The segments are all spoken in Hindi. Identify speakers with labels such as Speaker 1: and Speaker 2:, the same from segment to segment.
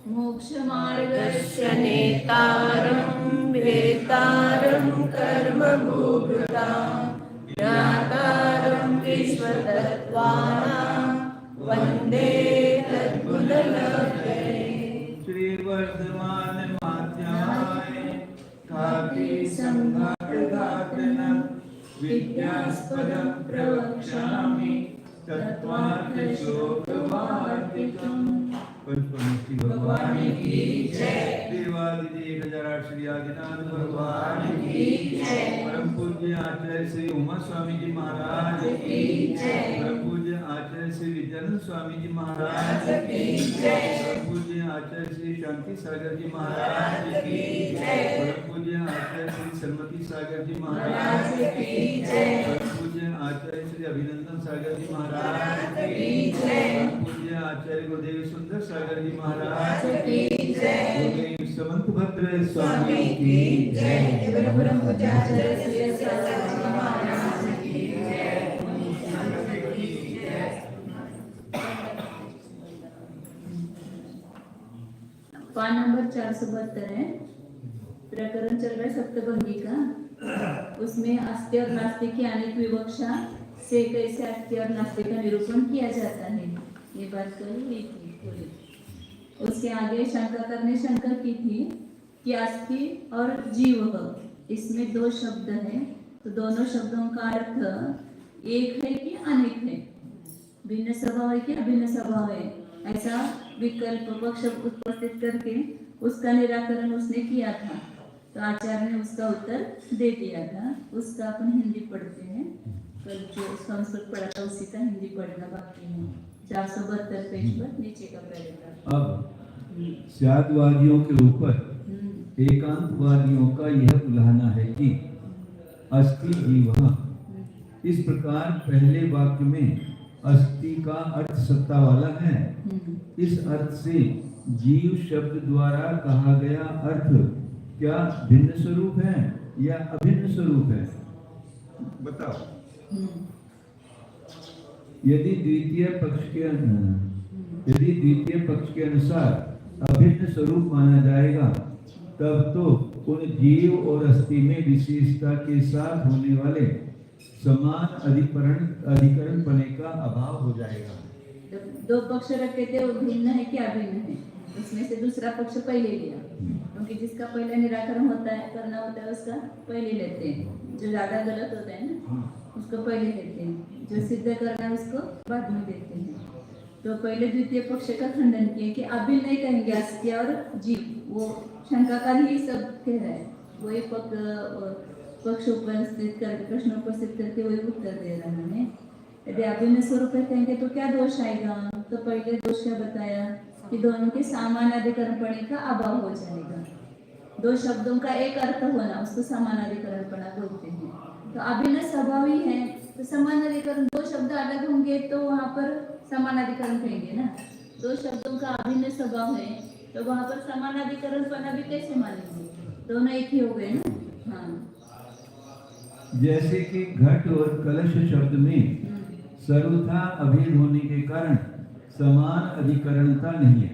Speaker 1: मोक्षमार्गस्य नेतारं वेतारं कर्मभूभृतां ज्ञातारं विश्वतत्त्वानां वन्दे तद्गुणलहरे।
Speaker 2: श्री वर्धमान माध्याय कापि संघातघातन विद्यास्पदं प्रवक्ष्यामि तत्त्वार्थशोकवार्तिकम्। पंचमूर्ति भगवान की जय। देवादिदेव गजराज श्री आदिनाथ भगवान की जय। परम पूज्य आचार्य श्री उमा स्वामी जी महाराज की जय। परम पूज्य आचार्य श्री विद्यानंद स्वामी जी महाराज की जय। परम पूज्य आचार्य श्री शांति सागर जी महाराज की जय। परम पूज्य आचार्य श्री सरमती सागर जी महाराज की जय। परम पूज्य आचार्य श्री अभिनंदन सागर जी महाराज की जय। परम पूज्य आचार्य गुरुदेव सुंदर सागर जी महाराज की जय। गुरुदेव समंत भद्र स्वामी की जय।
Speaker 1: परम पूज्य आचार्य श्री सागर जी महाराज की जय। पान नंबर 472 है। प्रकरण चल रहा है सप्तभंगी का। उसमें अस्ति और नास्तिक की अनेक विवक्षा से कैसे अस्ति और नास्तिक का निरूपण किया जाता है, ये बात कही हुई थी पूरी। उसके आगे शंकाकर ने शंका की थी कि अस्ति और जीव, इसमें दो शब्द हैं, तो दोनों शब्दों का अर्थ एक है कि अनेक है, भिन्न स्वभाव है कि अभिन्न स्वभाव है, ऐसा विकल्प पक्ष उपस्थित करके उसका निराकरण उसने किया था। तो आचार्य ने उसका उत्तर दे दिया था। उसका अपन हिंदी पढ़ते हैं। कल जो संस्कृत पढ़ा था उसी का हिंदी पढ़ना बाकी है। 472 पेज पर नीचे का पैराग्राफ।
Speaker 2: अब स्यादवादियों के ऊपर एकांतवादियों का यह उल्हाना है कि अस्ति जीवः। इस प्रकार पहले वाक्य में अस्ति का अर्थ सत्ता वाला है। इस अर्थ से जीव शब्द द्वारा कहा गया अर्थ क्या भिन्न स्वरूप है या अभिन्न स्वरूप है, बताओ। यदि द्वितीय पक्ष के अनुसार अभिन्न स्वरूप माना जाएगा, तब तो उन जीव और अस्थि में विशेषता के साथ होने वाले समान अधिकरण पने का अभाव हो जाएगा।
Speaker 1: दो पक्ष रखे थे, वो भिन्न है कि अभिन्न है, उसमें से दूसरा पक्ष पहले लिया, क्योंकि जिसका पहले निराकरण करना होता है उसका पहले लेते हैं। जो ज्यादा गलत होता है ना उसको पहले लेते हैं, जो सिद्ध करना है उसको बाद में देते हैं। तो पहले द्वितीय पक्ष का खंडन किया कि अभिन्न नहीं कहेंगे अस्ति और जीव, वो शंकाकार ही सब कह रहा है, वही पक्ष उपस्थित करके प्रश्न उपस्थित करके वही उत्तर दे रहा है। यदि अभिन्न स्वरूप कहेंगे तो क्या दोष आएगा, तो पहले दोष क्या बताया कि दोनों के समान अधिकरण पड़ने का अभाव हो जाएगा। दो शब्दों का एक अर्थ होना उसको समान अधिकरण पड़ा बोलते हैं। तो अभिन्न स्वभाव ही है, तो समान अधिकरण, दो शब्द अलग होंगे तो वहाँ पर समान अधिकरण कहेंगे ना। दो शब्दों का अभिन्न स्वभाव है तो वहाँ पर समान अधिकरण पना भी कैसे मानेंगे, दोनों एक ही हो गए ना। हाँ,
Speaker 2: जैसे कि घट और कलश शब्द में सर्वथा अभेद होने के कारण समान अधिकरणता नहीं है।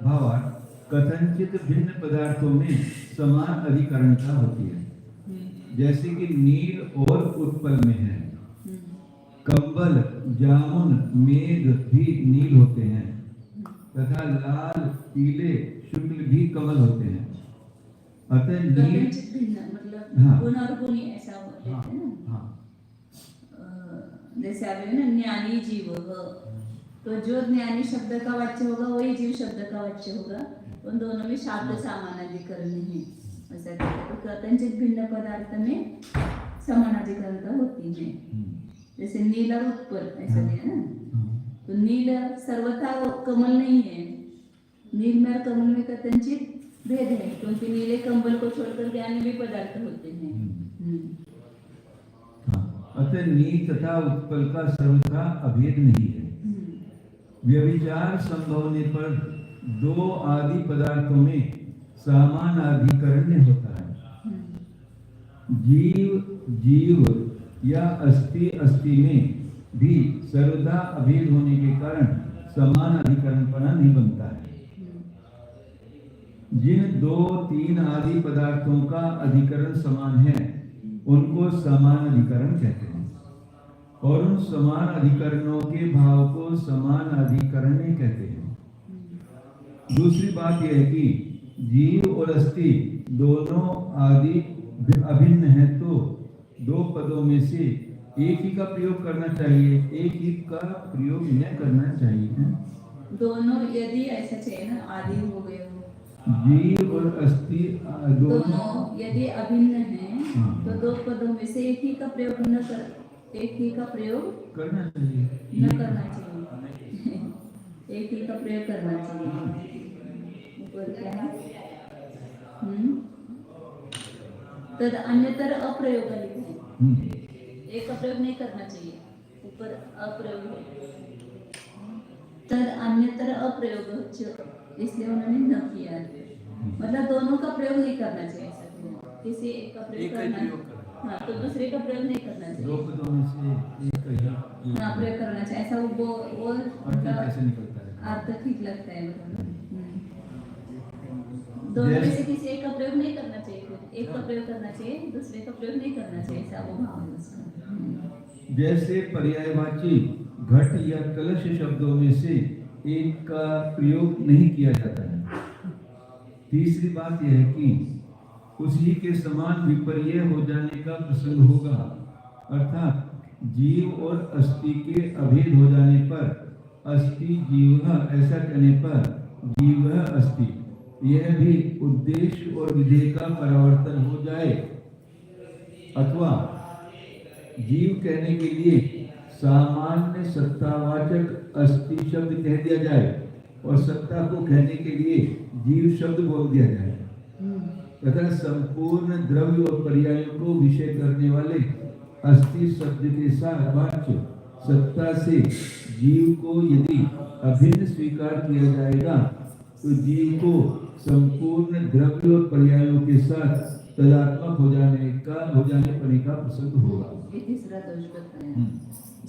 Speaker 2: भावार्थ कथनचित भिन्न पदार्थों में समान अधिकरणता होती है। जैसे कि नील और उत्पल में है, कंबल, जामुन, मेघ भी नील होते हैं तथा लाल, पीले, शुक्ल भी कमल होते हैं। अतः नील
Speaker 1: मतलब गुण और गुणी ऐसा होते हैं ना। जैसे अभी ना ज्ञानी जीव, तो जो ज्ञानी शब्द का वाच्य होगा वही जीव शब्द का वाच्य होगा। उन दोनों में शाब्द समान अधिकरण नहीं, ऐसा तो कथनचित भिन्न पदार्थ में समान अधिकरणता होती है। जैसे नील और उत्पल ऐसा दिया ना, तो नील सर्वथा कमल नहीं है, नील में और कमल में कथनचित भेद है, क्योंकि नीले कंबल को छोड़कर अन्य भी पदार्थ होते हैं।
Speaker 2: अतः नील तथा उत्पल का सर्वथा अभेद नहीं है। व्यभिचार संभवने पर दो आदि पदार्थों में समान अधिकरण होता है। जीव या अस्थि में भी सर्वदा अभेद होने के कारण समान अधिकरणपना नहीं बनता है। जिन 2, 3 आदि पदार्थों का अधिकरण समान है उनको समान अधिकरण कहते हैं, और उन समान अधिकरणों के भाव को समान अधिकरण कहते हैं। दूसरी बात यह है कि जीव और अस्थि दोनों आदि अभिन्न है, तो 2 पदों में से एक ही का प्रयोग करना चाहिए, एक ही का प्रयोग न करना चाहिए।
Speaker 1: दोनों यदि ऐसा चाहिए ना, आदि हो गए हो,
Speaker 2: जीव और अस्थि
Speaker 1: दोनों यदि अभिन्न है
Speaker 2: हाँ।
Speaker 1: तो 2 पदों में से एक ही का प्रयोग
Speaker 2: करना चाहिए,
Speaker 1: न करना चाहिए। एक ही का प्रयोग करना चाहिए। ऊपर क्या है? तद अन्यतर अप्रयोग है। एक का प्रयोग नहीं करना चाहिए, ऊपर अप्रयोग है। तद अन्यतर अप्रयोग, इसलिए उन्होंने न किया। मतलब दोनों का प्रयोग नहीं करना चाहिए, किसी एक का प्रयोग करना, हाँ, तो दूसरे का प्रयोग नहीं करना चाहिए।
Speaker 2: 2 पदों में से एक का ही
Speaker 1: हाँ, प्रयोग करना चाहिए। ऐसा वो
Speaker 2: अर्थ कैसे निकलता है?
Speaker 1: अर्थ ठीक लगता है मतलब। दोनों में से किसी एक का प्रयोग नहीं करना चाहिए, एक का प्रयोग करना चाहिए, दूसरे का प्रयोग नहीं करना चाहिए, ऐसा वो भाव है उसका।
Speaker 2: जैसे पर्यायवाची घट या कलश शब्दों में से एक का प्रयोग नहीं किया जाता है। तीसरी बात यह है कि उसी के समान विपर्य हो जाने का प्रसंग होगा, अर्थात जीव और अस्थि के अभेद हो जाने पर अस्थि जीव, ऐसा कहने पर जीव अस्थि, यह भी उद्देश्य और विधेय का परावर्तन हो जाए, अथवा जीव कहने के लिए सामान्य सत्तावाचक अस्थि शब्द कह दिया जाए और सत्ता को कहने के लिए जीव शब्द बोल दिया जाए, तथा संपूर्ण द्रव्य और पर्यायों को विषय करने वाले अस्थि शब्द के साथ वाच्य सत्ता से जीव को यदि अभिन्न स्वीकार किया जाएगा तो जीव को संपूर्ण द्रव्य और पर्यायों के साथ तदात्मक हो जाने पने का प्रसंग होगा।
Speaker 1: ये तीसरा दोष बताया।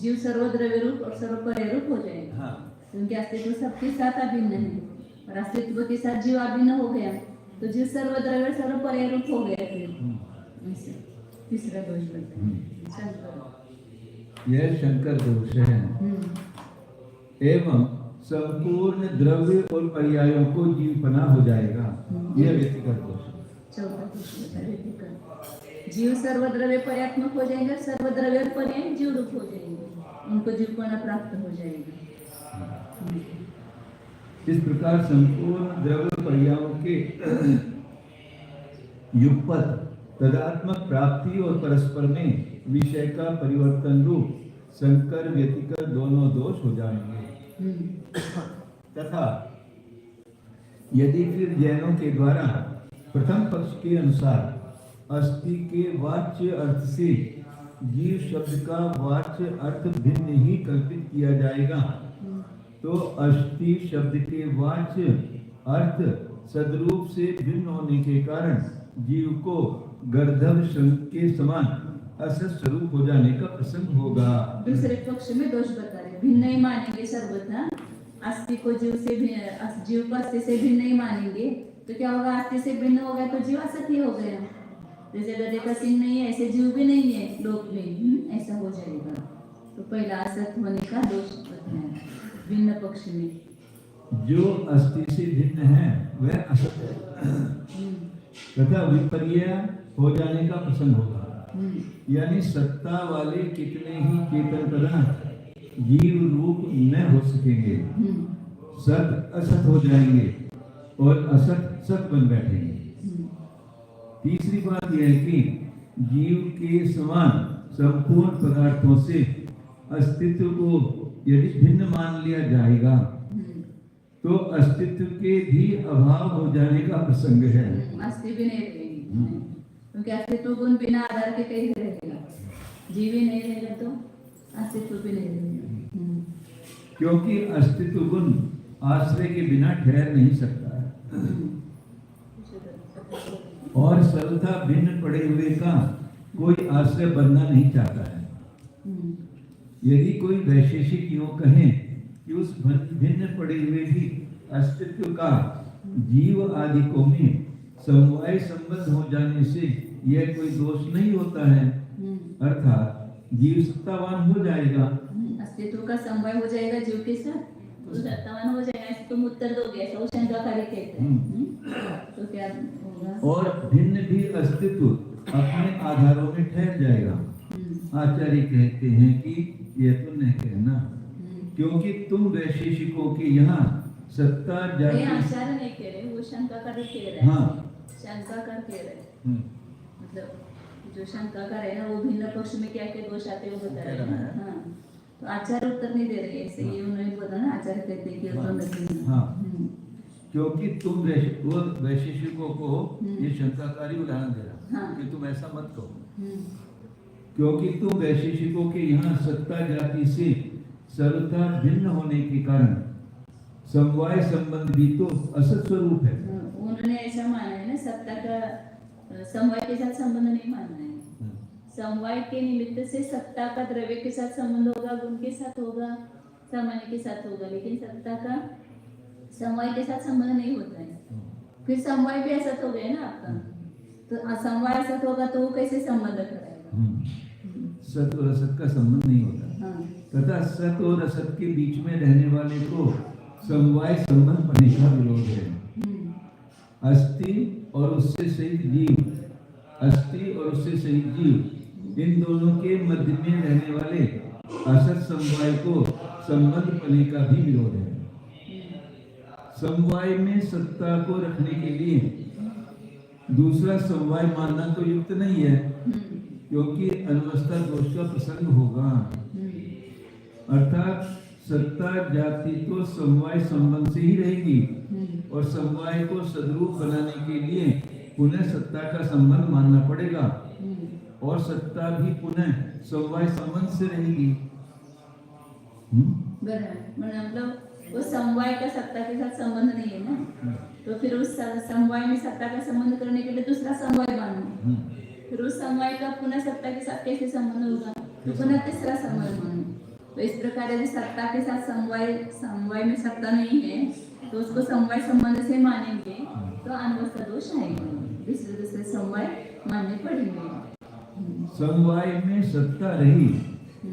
Speaker 1: जीव सर्वद्रव्य रूप और सर्वपर्याय रूप हो जाएगा।
Speaker 2: हाँ।
Speaker 1: क्योंकि अस्तित्व सबके साथ अभिन्न है और अस्तित्व के साथ जीव अभिन्न हो गया तो जीव सर्वद्रव्य सर्वपर्याय रूप हो गया। फिर तीसरा दोष बताया।
Speaker 2: यह शंकर दोष है। एवं संपूर्ण द्रव्य और पर्यायों को जीवपना हो जाएगा, यह व्यक्तिगत दोष है।
Speaker 1: चौथा दोष बताया व्यक्तिगत। जीव सर्वद्रव्य पर्यात्मक हो जाएगा, सर्वद्रव्य और पर्याय जीव रूप हो जाएंगे, उनको जीवपना प्राप्त हो जाएगा।
Speaker 2: इस प्रकार संपूर्ण द्रव्य पर्यायों के युगपत तदात्मक प्राप्ति और परस्पर में विषय का परिवर्तन रूप संकर व्यतिकर दोनों दोष हो जाएंगे। तथा यदि फिर जैनों के द्वारा प्रथम पक्ष के अनुसार अस्थि के वाच्य अर्थ से जीव शब्द का वाच्य अर्थ भिन्न ही कल्पित किया जाएगा तो अस्थि शब्द के वाच्य अर्थ सदरूप से भिन्न होने के कारण जीव को गर्दभ शंख के समान असत स्वरूप हो जाने का प्रसंग होगा।
Speaker 1: दूसरे पक्ष में दोष बता रहे, भिन्न ही मानेंगे सर्वथा, अस्थि को जीव से जीव को अस्थि से भिन्न नहीं मानेंगे तो क्या होगा? अस्थि से भिन्न हो गया तो जीव असत ही हो गया। जैसे गधे का सिंह नहीं है ऐसे जीव भी नहीं है लोक में, ऐसा हो जाएगा। तो पहला असत होने का दोष बताया भिन्न पक्ष में।
Speaker 2: जो अस्थि से भिन्न है वह असत है तथा विपर्य हो जाने का प्रसंग होगा। यानी सत्ता वाले कितने ही चेतन पदार्थ जीव रूप न हो सकेंगे, सत असत हो जाएंगे और असत सत बन बैठेंगे। तीसरी बात यह है कि जीव के समान संपूर्ण पदार्थों से अस्तित्व को यदि भिन्न मान लिया जाएगा तो अस्तित्व के भी अभाव हो जाने का प्रसंग है।
Speaker 1: अस्तित्व भी नहीं रहेगी क्योंकि अस्तित्व गुण बिना आधार के कैसे रहेगा? जीव ही नहीं रहेगा तो अस्तित्व भी नहीं रहेगा,
Speaker 2: क्योंकि अस्तित्व गुण आश्रय के बिना ठहर नहीं सकता है और सर्वथा भिन्न पड़े हुए का कोई आश्रय बनना नहीं चाहता है। यदि कोई वैशेषिक यूं कहें कि उस भिन्न पड़े हुए भी अस्तित्व का जीव आदि को में समवाय संबंध हो जाने से यह कोई दोष नहीं होता है, अर्थात जीव सत्तावान हो जाएगा।
Speaker 1: अस्तित्व का समवाय हो जाएगा जीव के साथ, तो सत्तावान हो जाएगा। ऐसे तुम उत्तर दोगे, ऐसा वो शंकाकारी कहते हैं। तो क्या होगा?
Speaker 2: और भिन्न भी अस्तित्व अपने आधारों में ठहर जाएगा। आचार्य कहते हैं कि यह तो नहीं कहना, क्योंकि तुम वैशेषिकों के यहाँ सत्ता जाति।
Speaker 1: आचार्य नहीं कह रहे, वो शंकाकारी कह रहे हैं।
Speaker 2: हाँ,
Speaker 1: शंकाकार कह रहे हैं। मतलब जो शंकाकार है ना, वो भिन्न पक्ष में क्या क्या दोष आते हैं वो बता रहे हैं। हाँ, तो आचार्य उत्तर नहीं दे रहे, ऐसे ये उन्होंने बोला ना, आचार्य कहते हैं कि उत्तर नहीं।
Speaker 2: हाँ, क्योंकि तुम वैशेषिकों को ये शंकाकारी उदाहरण दे रहा कि तुम ऐसा मत कहो, क्योंकि तुम वैशेषिकों के यहाँ सत्ता जाति से सर्वथा भिन्न होने के कारण समवाय संबंध भी तो असत स्वरूप है।
Speaker 1: उन्होंने ऐसा माना है ना, सत्ता का समवाय के साथ संबंध नहीं मानना है। समवाय के निमित्त से सत्ता का द्रव्य के साथ संबंध होगा, गुण के साथ होगा, सामान्य के साथ होगा, लेकिन सत्ता का समवाय के साथ संबंध नहीं होता है। फिर समवाय भी असत हो गया ना आपका, तो समवाय असत होगा तो वो कैसे संबंध कराएगा?
Speaker 2: सत और असत का संबंध नहीं होता। तथा सत और असत के बीच में रहने वाले को समवाय संबंध बनने का विरोध है। अस्थि और उससे सहित जीव, अस्थि और उससे सहित जीव, इन दोनों के मध्य में रहने वाले असत समवाय को संबंध बनने का भी विरोध है। समवाय में सत्ता को रखने के लिए दूसरा समवाय मानना तो युक्त नहीं है, क्योंकि अनवस्था दोष का प्रसंग होगा। अर्थात सत्ता जाति तो समवाय संबंध से ही रहेगी, और समवाय को सद्रूप बनाने के लिए पुनः सत्ता का संबंध मानना पड़ेगा, और सत्ता भी पुनः समवाय संबंध से रहेगी।
Speaker 1: मतलब वो समवाय का सत्ता के साथ संबंध नहीं है ना, तो फिर उस समवाय में सत्ता का संबंध करने के लिए दूसरा समवाय मानो, फिर उस समवाय का पुनः सत्ता के साथ कैसे संबंध होगा? तो पुनः तीसरा समवाय मानो। तो इस प्रकार यदि सत्ता के साथ समवाय में सत्ता नहीं है, तो उसको समवाय संबंध से मानेंगे तो अनवस्था दोष आएगा, दूसरे समवाय मानने पड़ेंगे।
Speaker 2: समवाय में सत्ता रही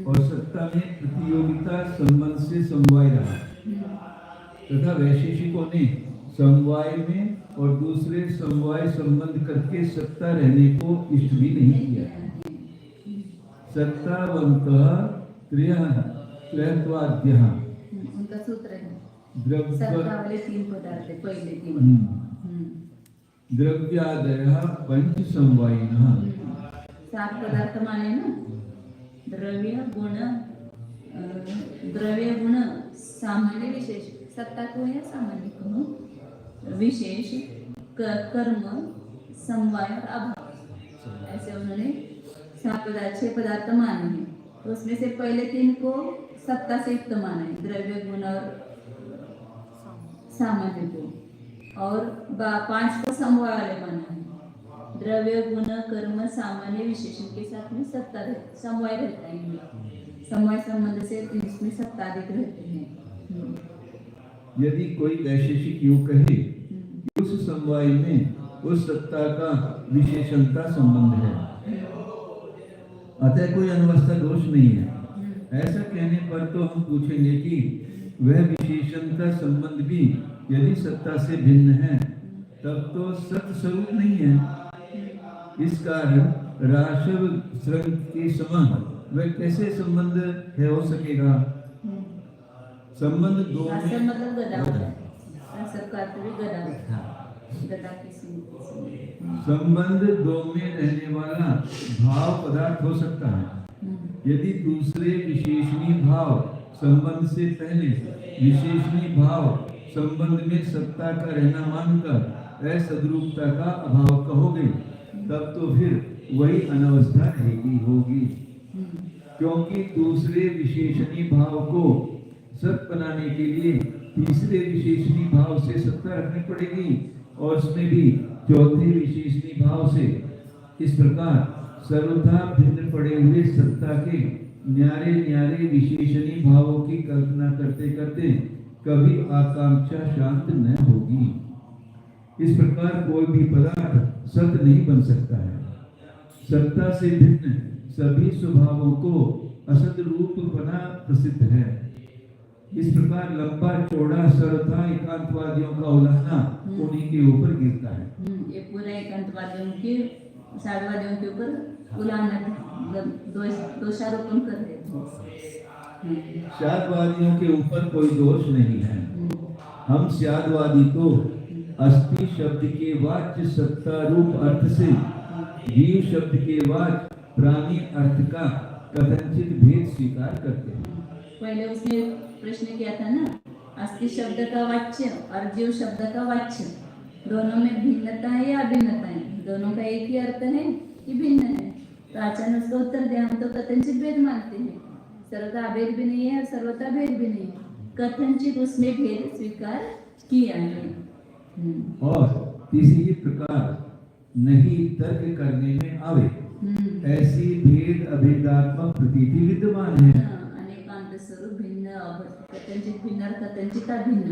Speaker 2: और सत्ता में प्रतियोगिता संबंध से समवाय रहा, तथा वैशेषिकों ने समवाय में और दूसरे समवाय संबंध करके सत्ता रहने को इष्ट भी नहीं किया। सत्तावंतः त्रयत्वाद्यः,
Speaker 1: उनका सूत्र है
Speaker 2: द्रव्य
Speaker 1: सत्ता वाले तीन पदार्थ है, पहले तीन
Speaker 2: द्रव्यादयः पंच समवायिनः।
Speaker 1: सात पदार्थ माने ना, द्रव्य गुण सामान्य विशेष, सत्ता को या सामान्य को, विशेष कर्म समवाय और अभाव, ऐसे उन्होंने सात पदार्थ 6 पदार्थ माने हैं। तो उसमें से पहले 3 को सत्ता से युक्त माना है, द्रव्य गुण और सामान्य को, और 5 को समवाय वाले माना है। द्रव्य गुण कर्म सामान्य विशेषण के साथ में सत्ता समवाय रहता है, समवाय संबंध से इसमें सत्ता अधिक रहते हैं।
Speaker 2: यदि कोई वैशेषिक यूं कहे कि उस समवाय में उस सत्ता का विशेषणता संबंध है, अतः कोई अनवस्था दोष नहीं है, ऐसा कहने पर तो हम पूछेंगे कि वह विशेषणता संबंध भी यदि सत्ता से भिन्न है तब तो सत्य स्वरूप नहीं है। इस कारण राशव श्रृंग के समान वह कैसे संबंध है हो सकेगा? संबंध दो में
Speaker 1: मतलब गदा सबका अर्थ भी गदा
Speaker 2: संबंध दो में रहने वाला भाव पदार्थ हो सकता है। यदि दूसरे विशेषणी भाव संबंध से पहले विशेषणी भाव संबंध में सत्ता का रहना मानकर असद्रूपता का अभाव कहोगे, तब तो फिर वही अनवस्था रहेगी होगी, क्योंकि दूसरे विशेषणी भाव को सत बनाने के लिए तीसरे विशेषणी भाव से सत्ता रखनी पड़ेगी, और उसमें भी चौथे विशेषणी भाव से। इस प्रकार सर्वथा भिन्न पड़े हुए सत्ता के न्यारे न्यारे विशेषणी भावों की कल्पना करते करते कभी आकांक्षा शांत न होगी। इस प्रकार कोई भी पदार्थ सत्य नहीं बन सकता है। सत्ता से भिन्न सभी स्वभावों को असत रूप बना प्रसिद्ध है। इस प्रकार लंबा चौड़ा सर्वथा एकांतवादियों का उल्लंघना उन्हीं के ऊपर गिरता है।
Speaker 1: ये पूरा एकांतवादियों के साधवादियों के ऊपर उल्लंघन मतलब दोषारोपण कर रहे हैं।
Speaker 2: शादवादियों के ऊपर कोई दोष नहीं है। हम शादवादी तो अस्थि शब्द के वाच्य सत्ता रूप अर्थ से जीव शब्द के वाच्य प्राणी अर्थ का कथनचित भेद स्वीकार करते हैं।
Speaker 1: पहले उसने प्रश्न किया था ना, अस्थि शब्द का वाच्य और जीव शब्द का वाच्य दोनों में भिन्नता है या अभिन्नता है? दोनों का एक ही अर्थ है कि भिन्न है? तो आचार्य ने उसका उत्तर दिया, हम तो कथनचित भेद मानते हैं। सर्वथा अभेद भी नहीं है और सर्वथा भेद भी नहीं है, कथनचित उसमें भेद स्वीकार किया है।
Speaker 2: और तीसरी प्रकार नहीं तर्क करने में आवे, ऐसी भेद अभेदात्मक प्रतीति विद्यमान है।
Speaker 1: अनेकांत स्वरूप भिन्न कथनचित भिन्न और कथनचित अभिन्न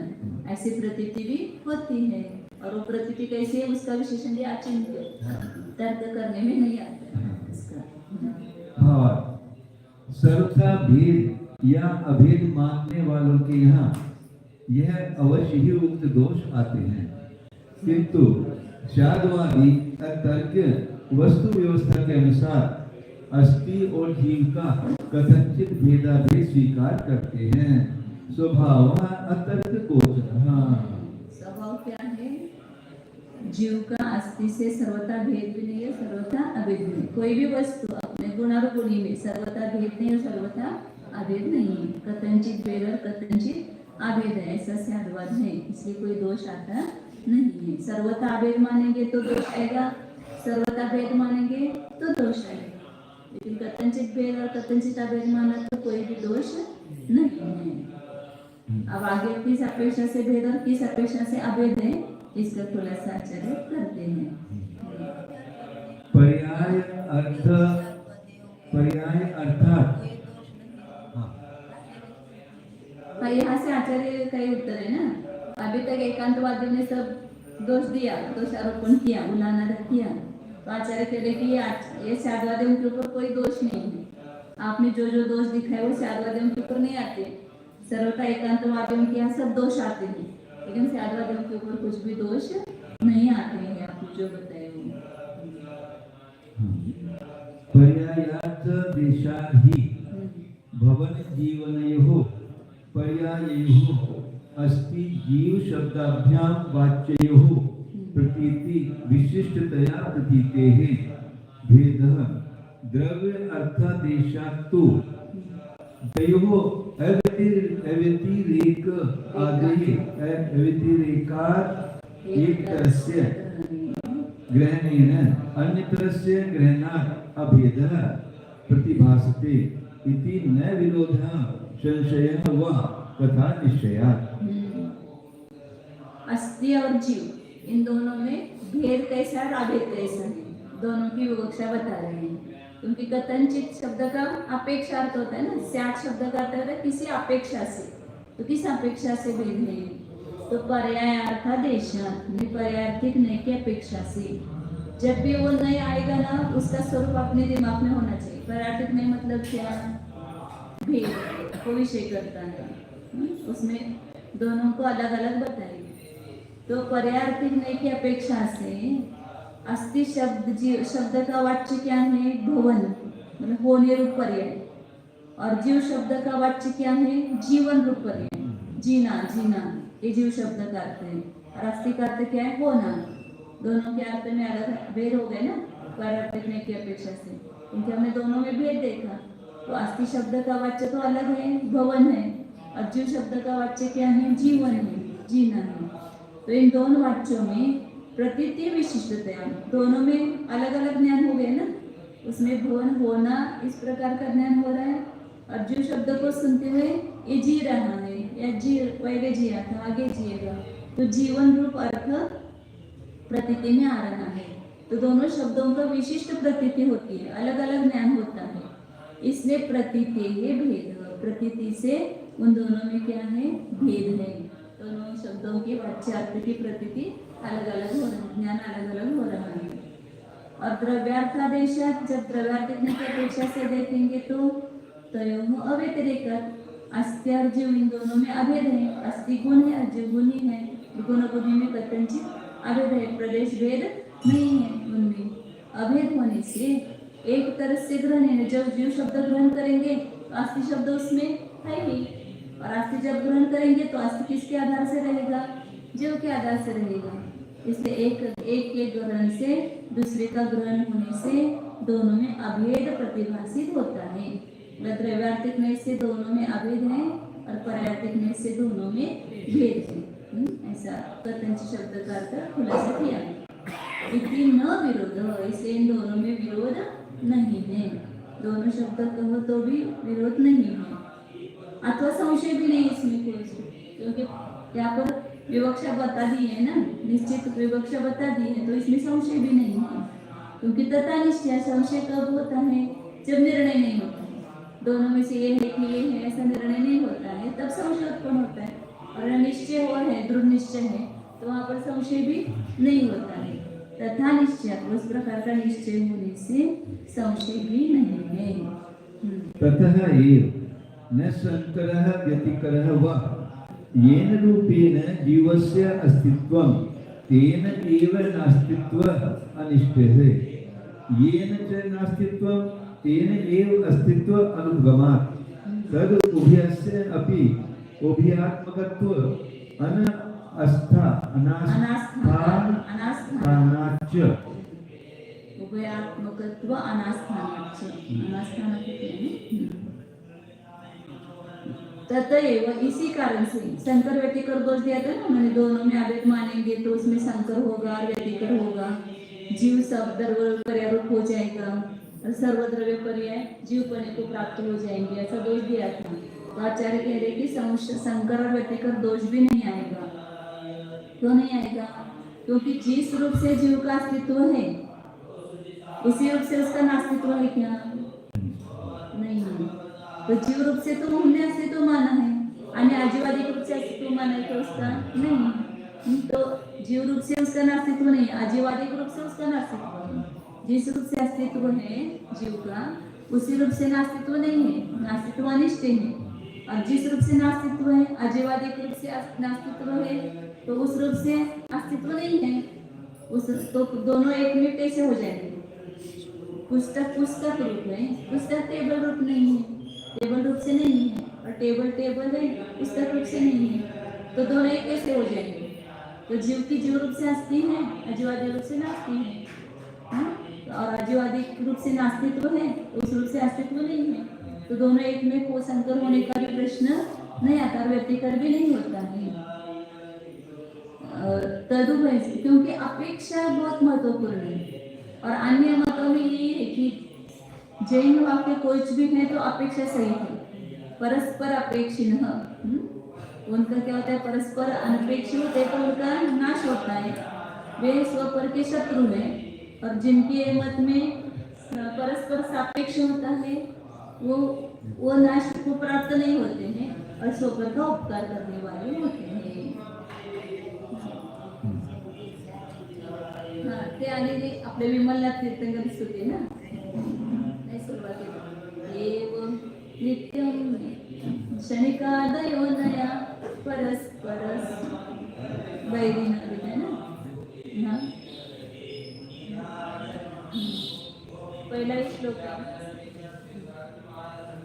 Speaker 1: ऐसी प्रतीति भी होती है। और वो प्रतीति कैसी है उसका विशेषण दिया अचिंत्य, तर्क करने में नहीं आता है इसका।
Speaker 2: और सर्वथा भेद या अभेद मानने वालों के यहाँ यह अवश्य ही उक्त दोष आते हैं, किंतु शादवादी तर्क वस्तु व्यवस्था के अनुसार अस्थि और जीव का कथनचित भेदाभेद स्वीकार करते हैं। स्वभाव अतर्क गोचरः।
Speaker 1: स्वभाव क्या है? जीव का अस्थि से सर्वथा भेद भी नहीं है, सर्वथा अभेद भी नहीं। कोई भी वस्तु अपने गुण और गुणी में सर्वथा भेद नहीं और सर्वथा अभेद नहीं है। कथनचित भेद और कथनचित अभेद है, ऐसा शादवाद है, इसलिए कोई दोष आता नहीं है। सर्वथा अभेद मानेंगे तो दोष आएगा, सर्वथा भेद मानेंगे तो दोष आएगा। लेकिन कथनचित भेद और कथनचित अभेद माना तो कोई भी दोष नहीं है। अब आगे किस अपेक्षा से भेद और किस अपेक्षा से अभेद है इसका खुलासा आचार्य करते हैं।
Speaker 2: पर्याय अर्थात
Speaker 1: यहाँ से आचार्य का ही उत्तर है ना। अभी तक एकांतवादियों ने सब दोष दिया, दोषारोपण किया, उल्लंघन किया, तो आचार्य कह रहे कि ये शादवादियों के ऊपर कोई दोष नहीं है। आपने जो जो दोष दिखाए वो शादवादियों के ऊपर नहीं आते। सर्वथा एकांतवादियों के यहाँ सब दोष आते हैं, लेकिन शादवादियों के ऊपर कुछ भी दोष नहीं आते हैं। आपको जो बताए वो
Speaker 2: पर्यायात् देशाहि भवन जीवनयोः पर्याययोः अस्ति जीव शब्दाभ्याम वाच्ययोः प्रतीति विशिष्टतया प्रतीतेः भेदः द्रव्य अर्थादेशात्तु तयोः अव्यतिरेक आदेः अव्यतिरेकात् एकतरस्य ग्रहणेन अन्यतरस्य ग्रहणात् अभेदः प्रतिभासते इति न विरोधः संशयः वा तथा निश्चयात्।
Speaker 1: अस्थि और जीव इन दोनों में भेद कैसा और अभेद कैसा है, दोनों की विवक्षा बता रहे हैं। क्योंकि कथनचित शब्द का अपेक्षा अर्थ होता है ना, स्यात् शब्द का अर्थ है किसी अपेक्षा से, तो किस अपेक्षा से भेद है? तो पर्याय अर्थादेशात् पर्यायार्थिक नए की अपेक्षा से। जब भी वो नए आएगा ना उसका स्वरूप अपने दिमाग में होना चाहिए। पर्यायार्थिक नए मतलब क्या? भेद को विषय करता है, उसमें दोनों को अलग अलग बताएंगे। तो पर्यायार्थिक नए की अपेक्षा से अस्थि शब्द जीव शब्द का वाच्य क्या है? भवन मतलब होने रूप पर्याय, और जीव शब्द का वाच्य क्या है? जीवन रूप पर्याय, जीना जीना, ये जीव शब्द का अर्थ है। और अस्थि का अर्थ क्या है? होना। दोनों के अर्थ में अलग भेद हो गए ना पर्यायार्थिक नए की अपेक्षा से, क्योंकि हमने दोनों में भेद देखा। तो अस्थि शब्द का वाच्य तो अलग है, भवन है, और जीव शब्द का वाच्य क्या है? जीवन है, जीना है। तो इन दोनों वाच्यों में प्रतीति विशिष्टता, दोनों में अलग अलग ज्ञान हो गए ना। उसमें भवन होना इस प्रकार का ज्ञान हो रहा है, और जीव शब्द को सुनते हुए ये जी रहा है या जी पहले जिया था आगे जिएगा, तो जीवन रूप अर्थ प्रतीति में आ रहा है। तो दोनों शब्दों का विशिष्ट प्रतीति होती है, अलग अलग ज्ञान होता है, इसलिए प्रतीति है भेद। प्रतीति से उन दोनों में क्या है? भेद है। तो दोनों शब्दों की वाच्यार्थ की प्रतीति अलग अलग हो रही, ज्ञान अलग अलग हो रहा है। और द्रव्यार्थादेशात जब द्रव्यार्थिकने की अपेक्षा से देखेंगे तो तयोः अव्यतिरेकत अस्थि और जीव इन दोनों में अभेद है। अस्थि गुण है और जीव गुण ही है। गुण बुद्धि में कथनचित अभेद है, प्रदेश भेद नहीं है। उनमें अभेद होने से एक तरह से ग्रहण है। जब जीव शब्द ग्रहण करेंगे तो अस्थि शब्द उसमें है ही, और अस्थि जब ग्रहण करेंगे तो अस्थि किसके आधार से रहेगा? जीव के आधार से रहेगा। इसलिए एक के ग्रहण से दूसरे का ग्रहण होने से दोनों में अभेद प्रतिभासित होता है। द्रव्यार्थिक में से दोनों में अभेद है और पर्यार्थिक में से दोनों में भेद है। ऐसा कथनच शब्द का अर्थ खुलासा किया। इति न विरोध, इसलिए इन दोनों में विरोध नहीं है। दोनों शब्द कहो तो भी विरोध नहीं है, अथवा संशय भी नहीं इसमें कोई, क्योंकि यहाँ पर विवक्षा बता दी है ना, निश्चित विवक्षा बता दी है, तो इसमें संशय भी नहीं है। क्योंकि तथा निश्चय, संशय कब होता है? जब निर्णय नहीं होता है। दोनों में से ये है कि ये है ऐसा निर्णय नहीं होता है, तब संशय उत्पन्न होता है। और निश्चय हो है, दृढ़ निश्चय है, तो वहां पर संशय भी नहीं होता है। तथा निश्चय, उस प्रकार का निश्चय होने से संशय भी नहीं है।
Speaker 2: ततः एव न संकरः व्यतिकरः वा येन रूपेण जीवस्य अस्तित्वं तेन एव नास्तित्वः अनिष्टः, येन च नास्तित्वं तेन एव अस्तित्व अनुगमात् तद उभयस्य अपि उभयात्मकत्व अनास्थानाच्च
Speaker 1: उभयात्मकत्व अनास्थानाच्च, ततएव इसी कारण से संकर व्यतिकर दोष दिया था ना उन्होंने, दोनों में अभेद मानेंगे तो उसमें संकर होगा और व्यतिकर होगा। जीव सब द्रव्य पर्यारूप हो जाएगा और सर्वद्रव्य पर्याय जीवपने को प्राप्त हो जाएंगे, ऐसा दोष दिया था। तो आचार्य कह रहे कि संकर और व्यतिकर दोष भी नहीं आएगा। क्यों नहीं आएगा? क्योंकि जिस रूप से जीव का अस्तित्व है उसी रूप से उसका नास्तित्व है क्या? नहीं है। तो जीव रूप से तो हमने अस्तित्व माना है, आणि आजीवादी रूप से अस्तित्व माना है तो उसका नहीं। तो जीव रूप से उसका नास्तित्व नहीं, आजीवादी रूप से उसका नास्तित्व है। जिस रूप से अस्तित्व है जीव का उसी रूप से नास्तित्व नहीं है, नास्तित्व अनिष्ट है। और जिस रूप से नास्तित्व है, आजीवादी रूप से नास्तित्व है, तो उस रूप से अस्तित्व नहीं है। उस तो दोनों एक में कैसे हो जाएंगे? पुस्तक पुस्तक रूप है, पुस्तक टेबल रूप नहीं है, टेबल रूप से नहीं है, और टेबल टेबल है, पुस्तक रूप से नहीं है, तो दोनों एक कैसे हो जाएंगे? तो जीव की जीव रूप से अस्ति है, आजीवादी रूप से नास्ति है, और आजीवादी रूप से नास्तित्व है, उस रूप से अस्तित्व नहीं है, तो दोनों एक में को संकर होने का भी प्रश्न नहीं आता, व्यतिकर भी नहीं होता है। तदुपरि, क्योंकि अपेक्षा बहुत महत्वपूर्ण है। और अन्य मतों में ये है कि जैन वाक्य कोई भी है तो अपेक्षा सही है, परस्पर अपेक्षिण, उनका क्या होता है? परस्पर अनपेक्षित होते तो उनका नाश होता है, वे स्वपर के शत्रु है। और जिनके मत में परस्पर सापेक्ष होता है वो नाश को प्राप्त नहीं होते हैं और स्वपर का उपकार करने वाले होते हैं। ते आलेले आपल्या विमलनाथ तीर्थंकर स्तुती ना, नाही सुरुवात एवं नित्यं क्षणिकादयो नया परस्पर वैरिण है ना। पहिला श्लोक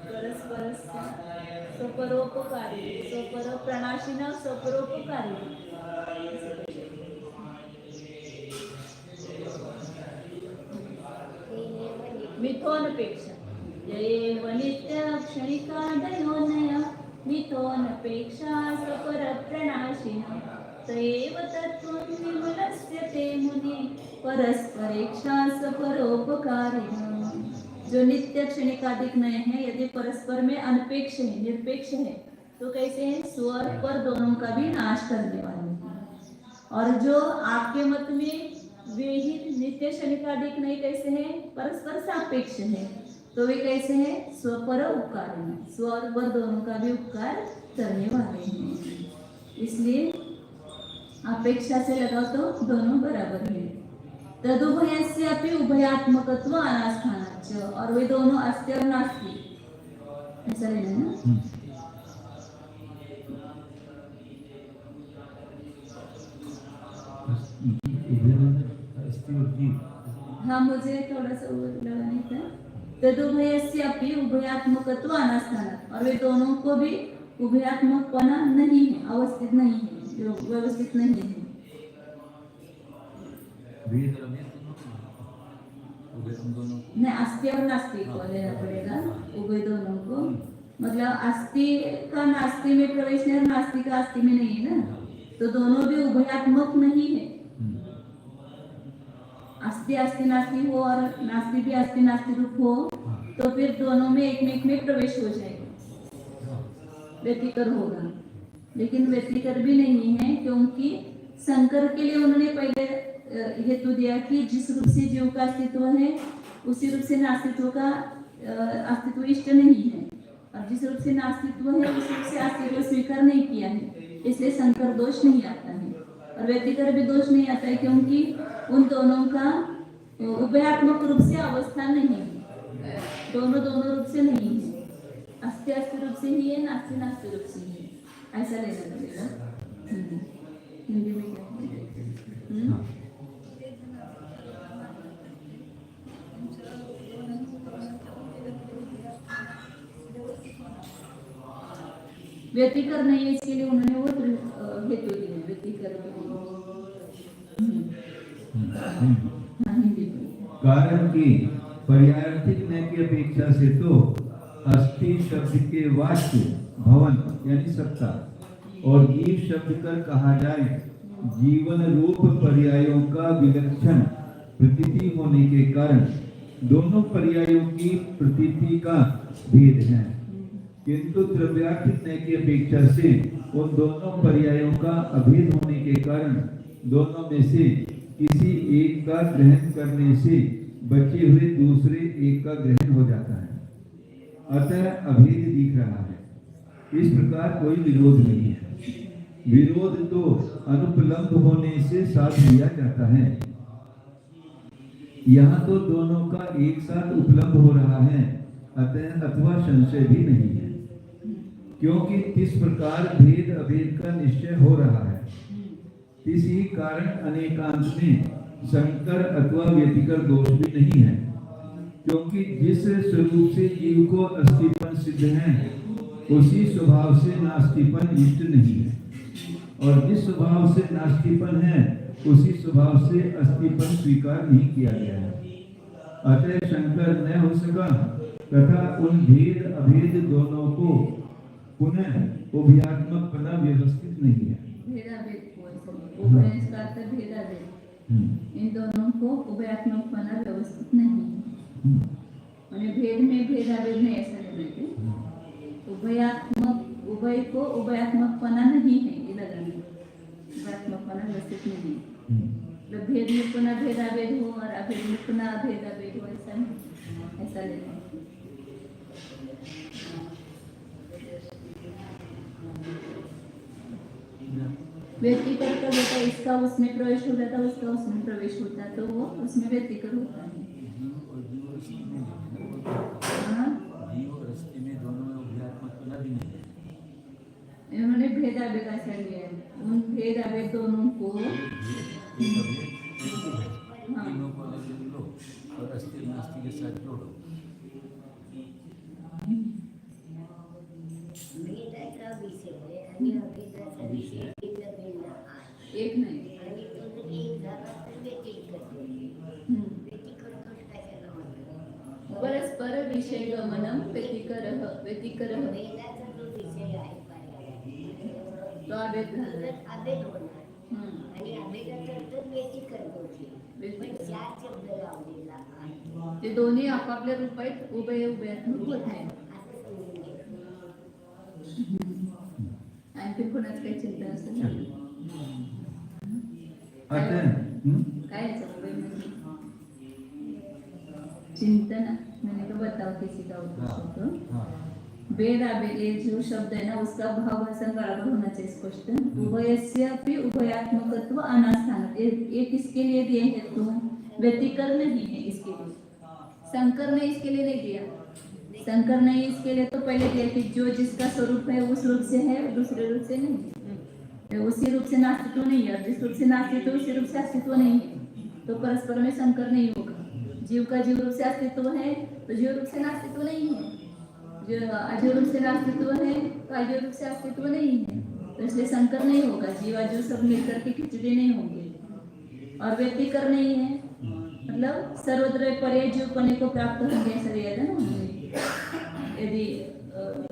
Speaker 1: परस्पर स्वपरोपकारी, स्वपर प्रणाशिना स्वपरोपकारी। मिथोनपेक्षा एव नित्य क्षणिकादयो नया मिथोनपेक्षा स्वपरप्रणाशिनः तयेव तत्त्वं विमलस्य ते मुने परस्परेक्षा स्वपरोपकारिणः। जो नित्य क्षणिकादिक नय है, यदि परस्पर में अनपेक्ष है, निरपेक्ष है, तो कैसे है? स्वर पर दोनों का भी नाश करने वाले हैं। और जो आपके मत में वे ही नित्य क्षणिकादिक नहीं कैसे है? परस्पर सापेक्ष है, तो वे कैसे है? स्वपर उपकार, स्वर पर दोनों का भी उपकार करने वाले हैं। इसलिए अपेक्षा से लगाओ तो दोनों बराबर है। तदुभयस्यापि उभयात्मकत्व अनास्थानाच्च, और वे दोनों अस्ति और नास्ति, ऐसा लेना है ना। हाँ, मुझे थोड़ा सा वो लगाने था। तदुभयस्यापि उभयात्मकत्व अनास्थानात्, और वे दोनों को भी उभयात्मकपना नहीं है, अवस्थित नहीं है, जो व्यवस्थित नहीं है। नहीं, अस्ति और नास्ति को लेना पड़ेगा, उभय दोनों को। मतलब अस्ति का नास्ति में प्रवेश नहीं और नास्ति का अस्ति में नहीं है ना, तो दोनों भी उभयात्मक नहीं है। अस्ति अस्ति नास्ति हो और नास्ति भी अस्ति नास्ति रूप हो, तो फिर दोनों में एक में प्रवेश हो जाएगा, व्यतिकर होगा। लेकिन व्यतिकर भी नहीं है, क्योंकि शंकर के लिए उन्होंने पहले हेतु दिया कि जिस रूप से जीव का अस्तित्व है उसी रूप से नास्तित्व का अस्तित्व इष्ट नहीं है, और जिस रूप से नास्तित्व है उस रूप से अस्तित्व स्वीकार नहीं किया है, इसलिए शंकर दोष नहीं आता है। और व्यतिकर भी दोष नहीं आता है, क्योंकि उन दोनों का उभयात्मक रूप से अवस्था नहीं है, दोनों रूप से नहीं है, अस्ति अस्ति रूप से ही है, नास्ति नास्ति रूप से ही है, ऐसा लेना पड़ेगा। हिंदी में क्या व्यतिकर नहीं है, इसके लिए उन्होंने वो हेतु दिए व्यतिकर।
Speaker 2: कारण की पर्यायर्थिक न की अपेक्षा से तो अस्थि शब्द के वाच्य भवन यानी सत्ता और जीव शब्द कर कहा जाए जीवन रूप पर्यायों का विलक्षण प्रतीति होने के कारण दोनों पर्यायों की प्रतीति का भेद है, किंतु द्रव्यार्थिक न की अपेक्षा से उन दोनों पर्यायों का अभेद होने के कारण दोनों में से किसी एक का ग्रहण करने से बचे हुए दूसरे एक का ग्रहण हो जाता है, अतः अभेद दिख रहा है। इस प्रकार कोई विरोध नहीं है। विरोध तो अनुपलब्ध होने से साथ लिया जाता है। यहाँ तो दोनों का एक साथ उपलब्ध हो रहा है, अतः अथवा संशय भी नहीं है, क्योंकि इस प्रकार भेद अभेद का निश्चय हो रहा है। इसी कारण अनेकांत में संकर अथवा व्यतिकर दोष भी नहीं है, क्योंकि जिस स्वरूप से जीव को अस्तिपन सिद्ध है उसी स्वभाव से नास्तिपन इष्ट नहीं है, और जिस स्वभाव से नास्तिपन है उसी स्वभाव से अस्तिपन स्वीकार नहीं किया गया है। अतः शंकर न हो सका तथा उन भेद अभेद दोनों को पुनः उभयात्मक बना व्यवस्थित नहीं है।
Speaker 1: इन दोनों को उभयात्मक बना व्यवस्थित नहीं है। भेद में भेदाभेद नहीं, ऐसा नहीं है। उभयात्मक उभय को उभयात्मक बना नहीं है, ये लगाना उभयात्मक बना व्यवस्थित नहीं है। भेद में पुनः भेदाभेद हो और अभेद में पुनः भेदाभेद हो, ऐसा नहीं, ऐसा लेना। व्यतिकर का बेटा इसका उसमें प्रवेश हो जाता, उसका उसमें प्रवेश होता, तो वो उसमें व्यतिकर होता है। इन्होंने भेदाभेद ऐसा लिया है, उन भेदाभेद दोनों को एक नहीं परस्पर विषय गमनम व्यतिकरः तो अभेद ते दोन्ही आपापल्या रूपात उभयात्मक होत आहे। आणखी कोणाच काही चिंता असेल काय चिंतन मैंने तो बताओ किसी का उद्देश्य तो भेद अभेद ये जो शब्द है ना उसका भाव वचन बराबर होना चाहिए स्पष्ट। उभयस्य अपि उभयात्मकत्व अनास्थान, ये किसके लिए दिए हेतु? व्यतिकर नहीं है इसके लिए, शंकर ने इसके लिए नहीं दिया। शंकर ने इसके लिए तो पहले दिया कि जो जिसका स्वरूप है उस रूप से है, दूसरे रूप से नहीं। उसी रूप से नास्तित्व नहीं है, जिस रूप से नास्तित्व उसी रूप से अस्तित्व नहीं है, तो परस्पर में शंकर नहीं होगा। जीव का जीव रूप से अस्तित्व है तो जीव रूप से नास्तित्व नहीं है, जो अजीव रूप से नास्तित्व है तो अजीव रूप से अस्तित्व नहीं है, तो इसलिए शंकर नहीं होगा। जीव अजीव सब मिलकर के खिचड़ी नहीं होंगे। और व्यतिकर नहीं है, मतलब सर्वत्र पर्याय जीवपने को प्राप्त होंगे, ऐसा दिया था ना उन्होंने। यदि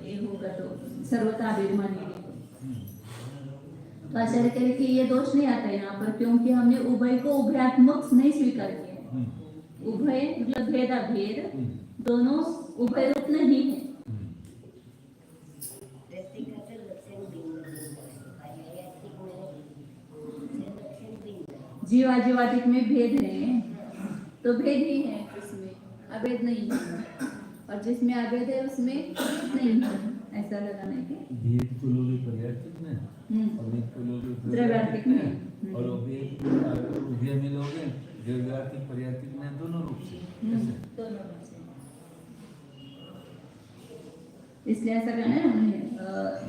Speaker 1: ये होगा तो सर्वथा भेद मानेंगे तो आचार्य कह रहे कि ये दोष नहीं आता है यहाँ पर, क्योंकि हमने उभय को उभयात्मक नहीं स्वीकार किया। उभय मतलब भेद अभेद दोनों उभय रूप नहीं है। जीवाजीवादिक में भेद है तो भेद ही है, उसमें अभेद नहीं है, और जिसमें अभेद है उसमें नहीं है। ऐसा लगाना है क्या?
Speaker 2: भेद को लोगे पर्याप्त में, अभेद को लोगे
Speaker 1: द्रव्यार्थिक में,
Speaker 2: और उभय में लोगे द्रव्यार्थिक पर्याप्त में, दोनों रूप से ऐसे
Speaker 1: दोनों रूप से। इसलिए ऐसा कहना है हमने,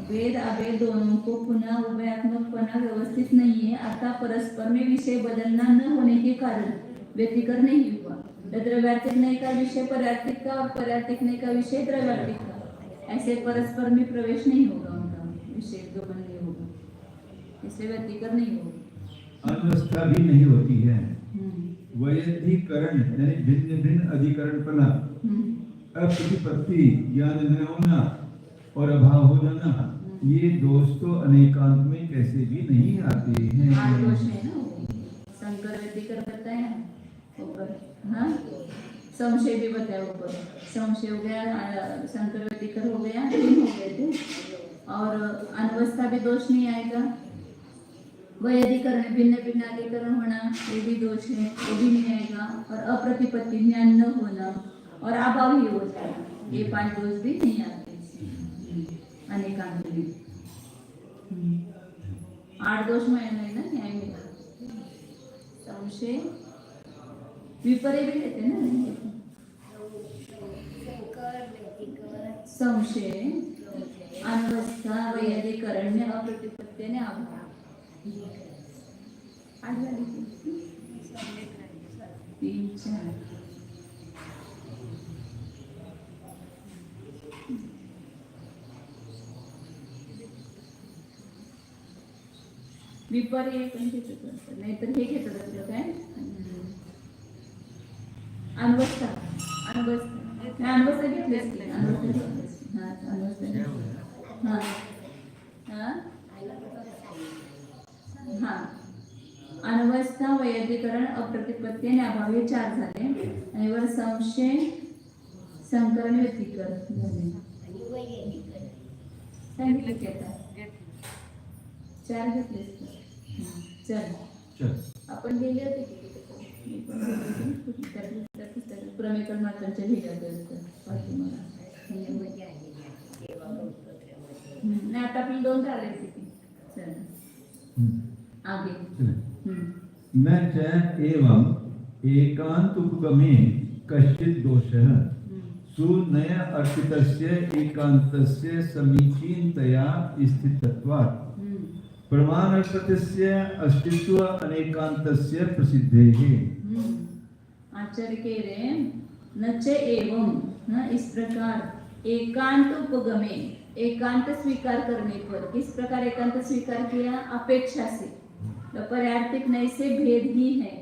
Speaker 1: वेद अभेद दोनों को पुनः उभयात्मक पना व्यवस्थित नहीं है, अतः परस्पर में विषय बदलना न होने के कारण व्यतिकर नहीं हुआ। द्रव्यार्थिक नहीं का विषय पर्यार्थिक का और पर्यार्थिक नहीं का विषय द्रव्यार्थिक का, ऐसे परस्पर में प्रवेश नहीं होगा, उनका विषय गमन नहीं होगा, इसलिए व्यतिकर नहीं होगा।
Speaker 2: अवस्था भी नहीं होती है। वैधिकरण यानी भिन्न भिन्न अधिकरणपना, अप्रतिपत्ति ज्ञान न होना और अभाव हो जाना, ये दोष तो अनेकांत में कैसे भी नहीं आते हैं।
Speaker 1: दोष है ना, शंकर व्यतिकर बताया ऊपर, हाँ संशय भी बताया ऊपर। संशय हो गया, शंकर व्यतिकर हो गया, तीन हो गए थे। और अनवस्था भी दोष नहीं आएगा। वैधिकरण भिन्न भिन्न अधिकरण होना ये भी दोष है, वो भी नहीं आएगा। और अप्रतिपत्ति ज्ञान न होना और अभाव ही हो जाएगा, ये 5 दोष भी नहीं आते अनेकांत में। 8 दोष में है ना न्याय में। संशय विपर्य भी लेते ना, संशय अनवस्था वैधिकरण में अप्रतिपत्ति ने अभाव। तीन चार विपर्य पण घेतात, नाहीतर हे घेतात आपलं काय अनवस्था। अनवस्था अनवस्था घेतलीस की अनवस्था, हा अनवस्था, हा हा हा अनवस्था वैधिकरण अप्रतिपत्ति आणि अभाव हे 4 झाले, आणि वर संशय संकरण व्यतिकर झाले। सांगितलं की आता 4 घेतलेस का? चल आपण गेले होते की प्रमेकल मात्रांच्या लिहिल्या पाठीमाला नाही, आता आपण 2 झाले किती। चल आगे
Speaker 2: न च एवं एकांत उपगमे कश्चित् दोषः सुनय अर्पितस्य एकांतस्य समीचीनतया स्थितत्वात् प्रमाण अर्पितस्य अस्तित्व अनेकांतस्य प्रसिद्धेः।
Speaker 1: आचार्य कह रहे हैं न च एवं, न इस प्रकार एकांत उपगमे, एकांत स्वीकार करने पर। किस प्रकार एकांत स्वीकार किया? अपेक्षा से, पर्यार्थिक नय से भेद ही है,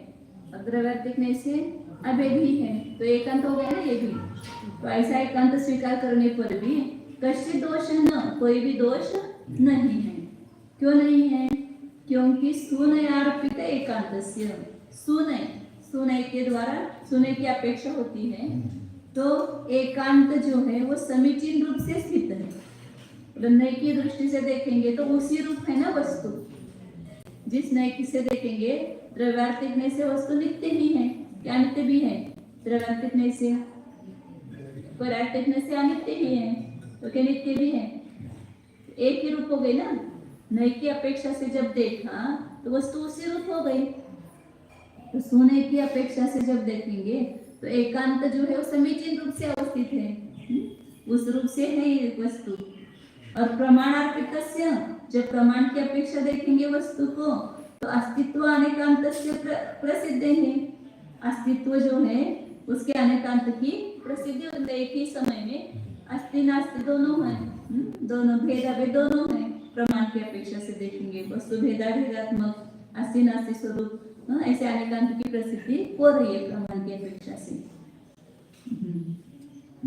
Speaker 1: द्रव्यार्थिक नय से अभेद ही है, तो एकांत हो गया ना ये भी। तो ऐसा एकांत स्वीकार करने पर भी कश्चित् दोष न, कोई भी दोष नहीं है। क्यों नहीं है? क्योंकि सुनय अर्पित एकांतस्य, सुनय, सुनय के द्वारा सुनय की अपेक्षा होती है, तो एकांत जो है वो समीचीन रूप से स्थित है। नय की दृष्टि से देखेंगे तो उसी रूप है ना वस्तु, जिस नय से देखेंगे द्रव्यार्थिक नय से वस्तु नित्य ही है, क्या नित्य भी है? द्रव्यार्थिक नय से, पर्यार्थिक नय से अनित्य ही है। तो क्या नित्य भी है? एक ही रूप हो गई ना। नए की अपेक्षा से जब देखा तो वस्तु उसी रूप हो गई। तो सोने की अपेक्षा से जब देखेंगे तो एकांत जो है वो समीचीन रूप से अवस्थित है। उस रूप से है ये वस्तु। और प्रमाणार्पित जब प्रमाण की अपेक्षा देखेंगे वस्तु को तो अस्तित्व अनेकांत प्रसिद्ध है। अस्तित्व जो है उसके अनेकांत की प्रसिद्धि होती है। एक ही समय में अस्ति नास्ति दोनों है, दोनों भेदाभेद दोनों है। प्रमाण की अपेक्षा से देखेंगे वस्तु भेदाभेदात्मक अस्ति नास्ति स्वरूप ऐसे अनेकांत की प्रसिद्धि हो रही है प्रमाण की अपेक्षा से।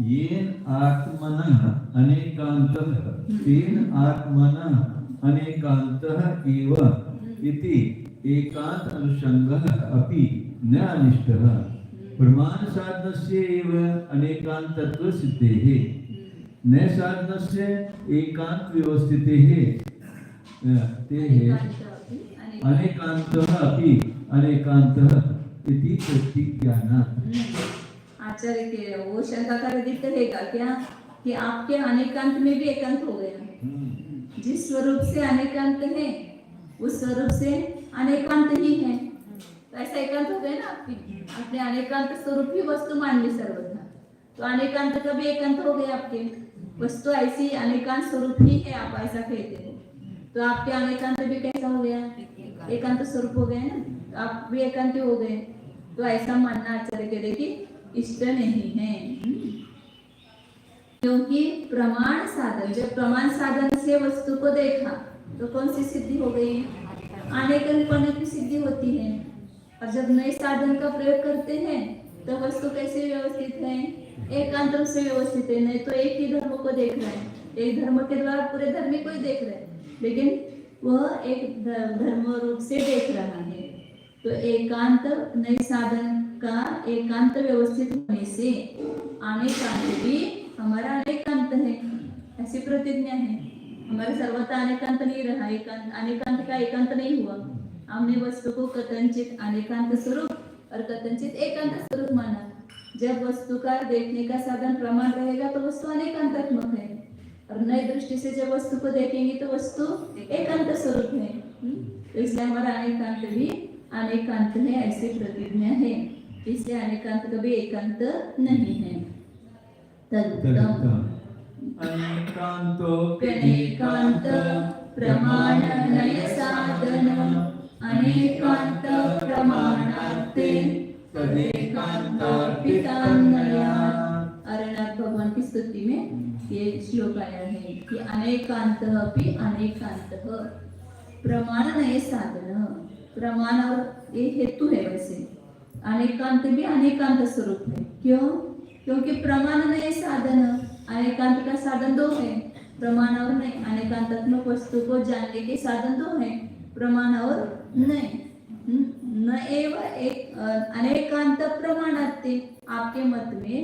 Speaker 2: येन आत्मनः अनेकान्तः तेन आत्मनः अनेकान्तः एव इति एकांत अनुषंगः अपि न अनिष्टः प्रमाण साधनस्य एव अनेकान्तत्व सिद्धेः न साधनस्य एकांत व्यवस्थितेः तेः अनेकान्तः अपि अनेकान्तः इति प्रतिज्ञानात्।
Speaker 1: आचार्य के वो शंका का दिक्कत रहेगा क्या कि आपके अनेकांत में भी एकांत हो गया। जिस स्वरूप से अनेकांत है उस स्वरूप से अनेकांत ही है। तो ऐसा एकांत हो गया ना आपने अनेकांत स्वरूप ही वस्तु मान ली सर्वथा। तो अनेकांत का भी एकांत हो गया आपके। वस्तु ऐसी अनेकांत स्वरूप ही है आप ऐसा कहते हो। तो आपके अनेकांत भी कैसा हो गया? एकांत स्वरूप हो गए ना। तो आप भी एकांत हो गए। तो ऐसा मानना आचार्य के देखिए इष्ट नहीं है। क्योंकि प्रमाण साधन जब प्रमाण साधन से वस्तु को देखा तो कौन सी सिद्धि हो गई? अनेकल्पना की सिद्धि होती है। और जब नए साधन का प्रयोग करते हैं तो वस्तु कैसे व्यवस्थित है? एकांत रूप से व्यवस्थित है। नहीं तो एक ही धर्म को देख रहे हैं, एक धर्म के द्वारा पूरे धर्म को ही देख रहे हैं, लेकिन वह एक धर्म रूप से देख रहा है। तो एकांत नए साधन का एकांत व्यवस्थित होने से अनेकांत भी हमारा अनेकांत है ऐसी प्रतिज्ञा है। हमारा सर्वथा अनेकांत नहीं रहा, एकांत अनेकांत का एकांत नहीं हुआ। हमने वस्तु को कथनचित अनेकांत स्वरूप और कथनचित एकांत स्वरूप माना। जब वस्तु का देखने का साधन प्रमाण रहेगा तो वस्तु अनेकांतात्मक है, और नई दृष्टि से जब वस्तु को देखेंगे तो वस्तु एकांत स्वरूप है। तो इसलिए हमारा अनेकांत भी अनेकांत है ऐसी प्रतिज्ञा है। इसलिए अनेकांत कभी एकांत नहीं है। तदुत्तम अनेकांत प्रमाण नय साधन अनेकांत प्रमाणार्थे अरण्यनाथ भगवान की स्तुति में ये श्लोक आया है कि अनेकांत अपि अनेकांत प्रमाण नय साधन। प्रमाण और ये हेतु है। वैसे अनेकांत भी अनेकांत स्वरूप है। क्यों? क्योंकि प्रमाण नए साधन, अनेकांत का साधन दो है, प्रमाण और नए। अनेकांतात्मक वस्तु को जानने के साधन दो है, प्रमाण और नए। न एव एक अनेकांत प्रमाणार्थे। आपके मत में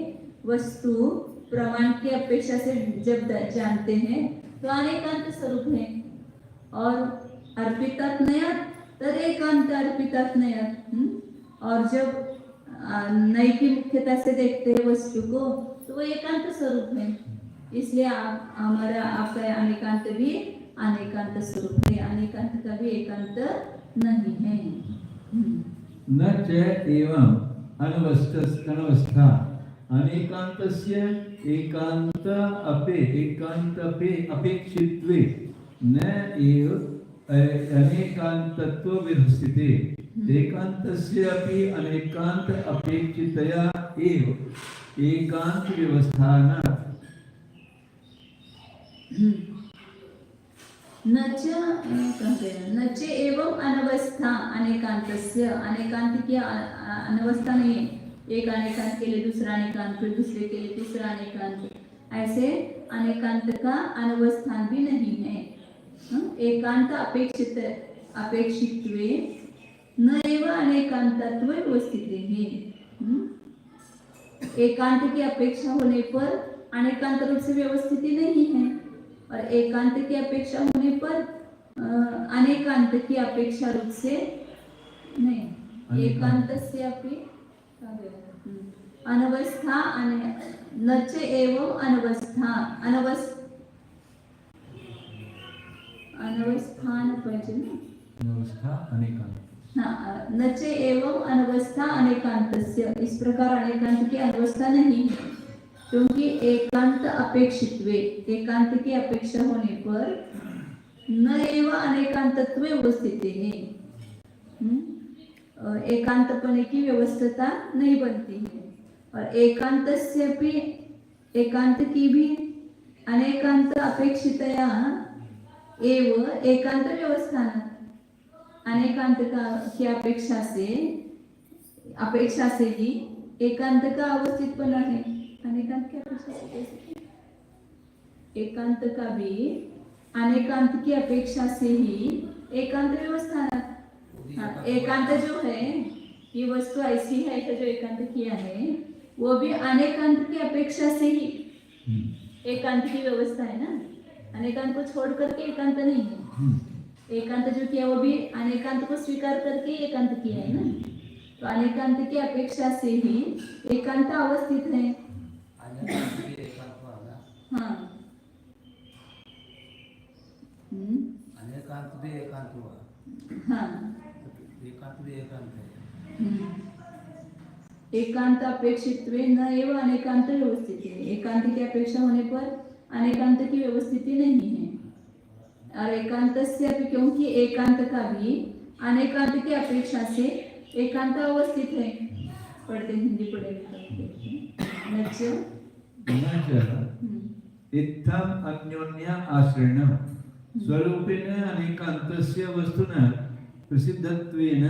Speaker 1: वस्तु प्रमाण की अपेक्षा से जब जानते हैं तो अनेकांत स्वरूप है, और अर्पितात नयात तर एकांत अर्पितात नयात। और जब नई की मुख्यता से देखते हैं वस्तु को तो वो एकांत स्वरूप है। इसलिए हमारा आपका अनेकांत भी अनेकांत स्वरूप है, अनेकांत का भी एकांत नहीं है।
Speaker 2: न च एवं अनवस्था अनेकांतस्य एकांत अपे अपेक्षित्वे न एव अनेकांतत्व व्यवस्थिते एकांतस्य अपि अनेकांत अपेक्षितया एव एकांत व्यवस्थाना
Speaker 1: नच एवं अनवस्था अनेकांतस्य। अनेकांत की अनवस्था नहीं है। एक अनेकांत के लिए दूसरा अनेकांत, फिर दूसरे के लिए तीसरा अनेकांत, ऐसे अनेकांत का अनवस्थान भी नहीं है। एकांत अपेक्षित्वे न एव अनेकांतत्व व्यवस्थिते है। एकांत की अपेक्षा होने पर अनेकांत रूप से व्यवस्थिति नहीं है, और एकांत की अपेक्षा होने पर अनेकांत की अपेक्षा रूप से नहीं। एकांतस्य अपि अनवस्था नच एवं अनवस्था अनवस्थान पाहिजे ना.
Speaker 2: अनवस्था अनेकांत.
Speaker 1: हाँ, नचे एवं अनवस्था अनेकांतस्य, इस प्रकार अनेकांत की अनवस्था नहीं है, क्योंकि एकांत अपेक्षित्वे, एकांत की अपेक्षा होने पर न एवं अनेकांतत्व व्यवस्थिति है, एकांतपने की व्यवस्था नहीं बनती है. और एकांत की भी अनेकांत अपेक्षितया एव एकांत व्यवस्थान, अनेकांत की अपेक्षा से ही एकांत का अवस्थितपना है. अनेकांत की अपेक्षा से कैसे? एकांत का भी अनेकांत की अपेक्षा से ही एकांत व्यवस्था. हाँ, एकांत जो है, ये वस्तु ऐसी है कि जो एकांत किया है वो भी अनेकांत की अपेक्षा से ही एकांत की व्यवस्था है ना. अनेकांत को छोड़ करके एकांत नहीं है. एकांत जो किया वो भी अनेकांत को स्वीकार करके एकांत किया है ना. तो अनेकांत की अपेक्षा से ही एकांत अवस्थित है. हाँ.
Speaker 3: अनेकांत भी एकांत हुआ.
Speaker 1: हाँ.
Speaker 3: एकांत भी एकांत है.
Speaker 1: एकांत अपेक्षित्वे न एवं अनेकांत व्यवस्थिति है. एकांत की अपेक्षा होने पर अनेकांत की व्यवस्थिति नहीं है. और एकांत से, क्योंकि एकांत का भी अनेकांत की अपेक्षा से एकांत अवस्थित है. पढ़ते हिंदी पढ़ेंगे.
Speaker 2: इत्थम अन्योन्य आश्रयणं स्वरूपेण अनेकान्तस्य वस्तुनः प्रसिद्धत्वेन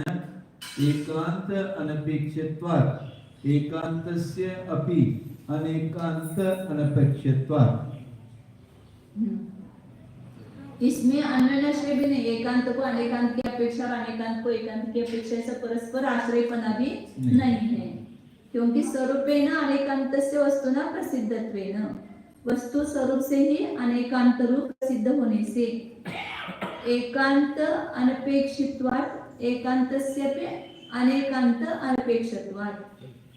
Speaker 2: एकांत अनपेक्षत्वात् एकांतस्य अपि अनेकांत अनपेक्षत्वात्.
Speaker 1: इसमें अन्योन्याश्रय भी नहीं. एकांत को अनेकांत की अपेक्षा और अनेकांत को एकांत की अपेक्षा, ऐसा परस्पर आश्रयपना भी नहीं है, क्योंकि स्वरूपेण अनेकांतस्य वस्तुना प्रसिद्धत्वेन, वस्तु स्वरूप से ही अनेकांत रूप प्रसिद्ध होने से एकांत अनपेक्षित्वात् एकांतस्य भी अनेकांत अनपेक्षत्वात्,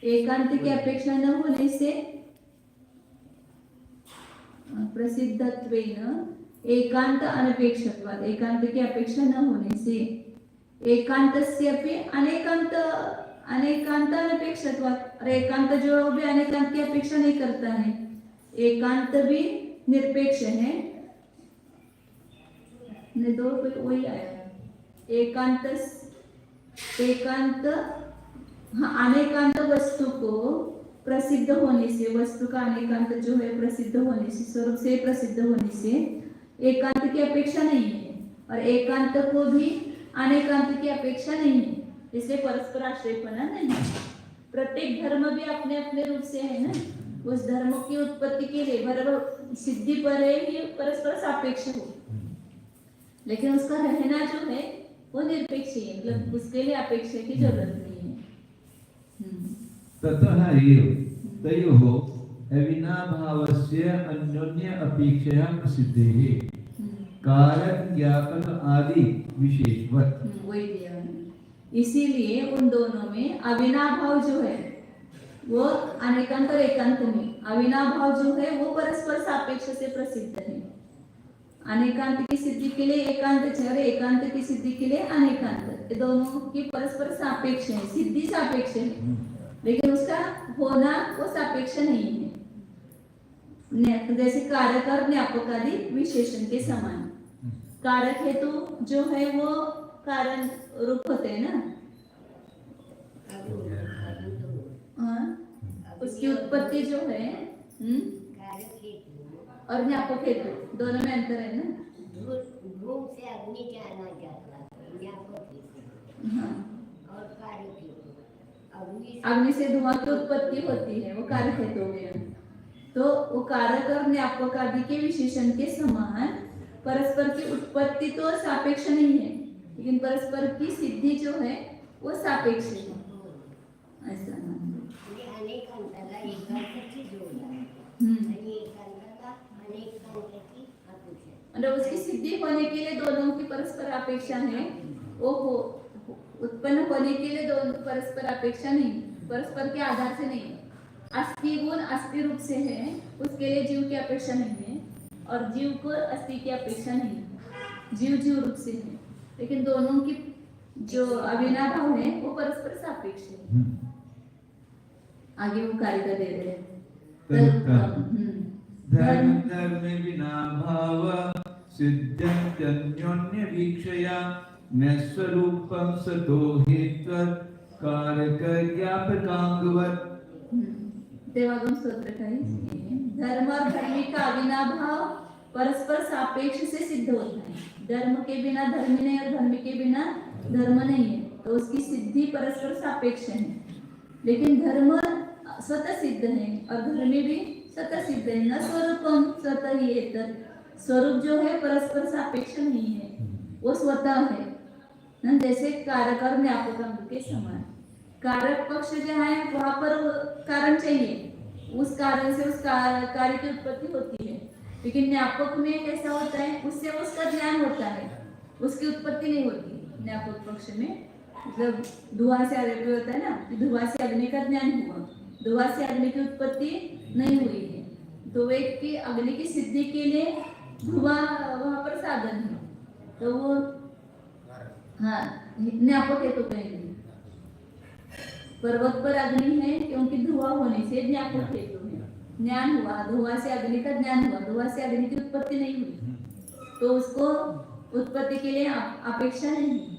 Speaker 1: एकांत की अपेक्षा न होने से प्रसिद्धत्वेन एकांत अनपेक्षत्वात्, एकांत की अपेक्षा न होने से एकांतस्य भी अनेकांत अनपेक्षत्वात्, और एकांत जो भी अनेकांत की अपेक्षा नहीं करता है, एकांत भी निरपेक्ष है. ने दो वही आया. एकांत हाँ, अनेकांत वस्तु को प्रसिद्ध होने से, वस्तु का अनेकांत जो है प्रसिद्ध होने से, स्वरूप से प्रसिद्ध होने से एकांत की अपेक्षा नहीं है, और एकांत को भी अनेकांत की अपेक्षा नहीं है. इसलिए परस्पर आश्रयपना नहीं है. प्रत्येक धर्म भी अपने अपने रूप से है ना. उस धर्म की उत्पत्ति के लिए बराबर सिद्धि पर है कि परस्पर सापेक्ष हो, लेकिन उसका रहना जो है वो निरपेक्ष है. मतलब उसके लिए अपेक्षा की जरूरत नहीं है.
Speaker 2: ततः एव तयोः अविनाभावस्य अन्योन्य अपेक्षया प्रसिद्धेः कारक ज्ञापन आदि विशेषवत्.
Speaker 1: वही दिया. इसीलिए उन दोनों में अविनाभाव जो है वो अनेकांत और एकांत में अविनाभाव जो है वो परस्पर सापेक्ष से प्रसिद्ध है. अनेकांत की सिद्धि के लिए एकांत चाहिए और एकांत की सिद्धि के लिए अनेकांत. दोनों की परस्पर सापेक्ष है, सिद्धि सापेक्ष है, लेकिन उसका होना वो सापेक्ष नहीं है. जैसे कारक और ज्ञापक आदि विशेषण के समान. कारक हेतु जो है वो कारण रूप होते हैं ना. उसकी उत्पत्ति जो है और ज्ञापक हेतु दोनों में अंतर है ना.
Speaker 4: धूप से अग्नि जाना जाता है, ज्ञापक हेतु.
Speaker 1: हाँ.
Speaker 4: और कारक हेतु.
Speaker 1: अग्नि से धुआं की उत्पत्ति होती है, वो कारक हेतु हो गया. तो वो कारक और ज्ञापक आदि के विशेषण के समान परस्पर की उत्पत्ति तो सापेक्ष नहीं है, लेकिन परस्पर की सिद्धि जो है वो सापेक्ष है. ऐसा
Speaker 4: अनेकांताला एकांताची जोड आहे आणि एकांताला अनेकांताची अपेक्षा.
Speaker 1: मतलब उसकी सिद्धि होने के लिए दोनों की परस्पर अपेक्षा है. वो उत्पन्न होने के लिए दोनों परस्पर अपेक्षा नहीं, परस्पर के आधार से नहीं. अस्थि गुण अस्थि रूप से है, उसके लिए जीव की अपेक्षा नहीं है, और जीव को अस्थि की अपेक्षा नहीं है. जीव जीव रूप से है, लेकिन दोनों की जो अविनाभाव है वो परस्पर सापेक्ष है। आगे वो कारिका दे रहे हैं।
Speaker 2: धर्म धर्म विना भाव सिद्ध्यन्त्यन्योन्य वीक्षया न स्वरूपं सतो हेत्वत् कारक ज्ञापकांगवत्।
Speaker 1: देवागम स्तोत्र का ही धर्म और धर्मी का अविनाभाव परस्पर सापेक्ष से सिद्ध होता है। धर्म के बिना धर्मी नहीं और धर्मी के बिना धर्म नहीं है, तो उसकी सिद्धि परस्पर सापेक्ष है। लेकिन धर्म स्वतः सिद्ध है और धर्मी भी स्वतः सिद्ध है। न स्वरूपम स्वतः ही है, स्वरूप जो है परस्पर सापेक्ष नहीं है, वो स्वतः है न, जैसे कारक और ज्ञापक अंग के समान। कारक पक्ष जो है वहां पर कारण चाहिए, उस कारण से उस कार्य की उत्पत्ति होती है। लेकिन ज्ञापक में कैसा होता है, उससे उसका ज्ञान होता है, उसकी उत्पत्ति नहीं होती। ज्ञापक पक्ष में मतलब धुआं से अग्नि होता है ना, कि धुआं से अग्नि का ज्ञान हुआ, धुआं से अग्नि की उत्पत्ति नहीं हुई है। तो एक की अग्नि की सिद्धि के लिए धुआं वहां पर साधन है, तो वो हाँ ज्ञापक है। तो कहेंगे पर्वत पर अग्नि है क्योंकि धुआं होने से ज्ञापक हेतु है, ज्ञान हुआ, धुआं से अग्नि का ज्ञान हुआ, धुआं से अग्नि की उत्पत्ति नहीं हुई, तो उसको उत्पत्ति के लिए अपेक्षा नहीं है।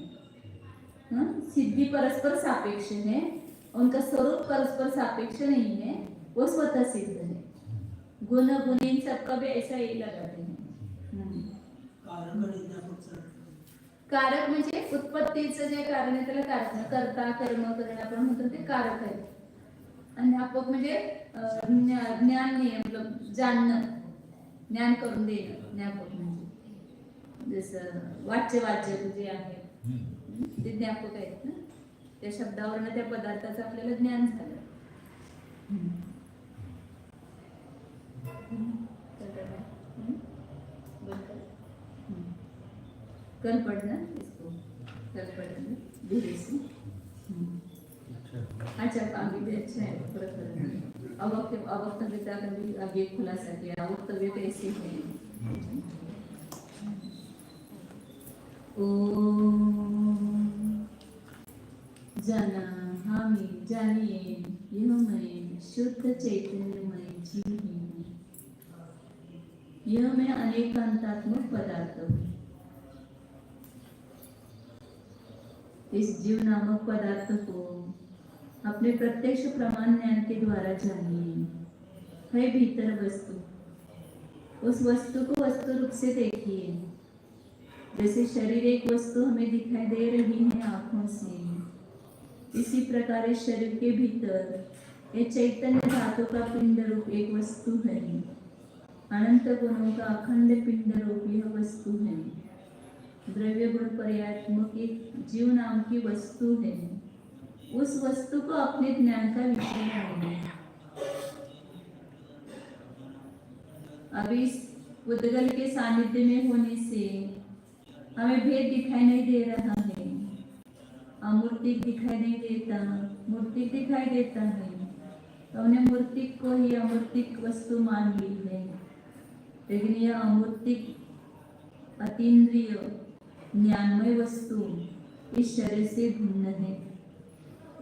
Speaker 1: सिद्धि परस्पर सापेक्ष है, उनका स्वरूप परस्पर सापेक्ष नहीं है, वो स्वतः सिद्ध है। गुण गुण इन सबका भी ऐसा ही लगाते हैं। कारक म्हणजे उत्पत्तीचं जे कारण आहे त्याला कारक आहे, कर्ता कर्म करणं आपण म्हणतो ते कारक आहे। ज्ञापक म्हणजे ज्ञान नाही, मतलब जाणणं, ज्ञान करून देणं ज्ञापक म्हणजे। जसं वाच्य जे आहे ते ज्ञापक आहेत ना, त्या शब्दावरनं त्या पदार्थाचं आपल्याला ज्ञान झालं। कल पढ़ना इसको, कल पढ़ना धीरे से। अच्छा आगे भी अच्छा है, अवक्तव्यता का भी आगे खुलासा किया। अवक्तव्य कैसे है? ओम जाना हामी जानिए यह मैं शुद्ध चैतन्यमय जीव हूँ, यह मैं अनेकांतात्मक पदार्थ हूँ। इस जीव नामक पदार्थ को अपने प्रत्यक्ष प्रमाण ज्ञान के द्वारा जानिए। है भीतर वस्तु, उस वस्तु को वस्तु रूप से देखिए। जैसे शरीर एक वस्तु हमें दिखाई दे रही है आंखों से, इसी प्रकार इस शरीर के भीतर ये चैतन्य धातु का पिंड रूप एक वस्तु है। अनंत गुणों का अखंड पिंड रूप यह वस्तु है। द्रव्य गुण पर्यात्मक एक जीव नाम की वस्तु है। उस वस्तु को अपने ज्ञान का विषय बनाइए। अभी इस उद्गल के सानिध्य में होने से हमें भेद दिखाई नहीं दे रहा है, अमूर्तिक दिखाई नहीं देता, मूर्तिक दिखाई देता है। तो हमने मूर्तिक को ही अमूर्तिक वस्तु मान ली है, लेकिन यह अमूर्तिक अतीन्द्रिय ज्ञानमय वस्तु इस शरीर से भिन्न है।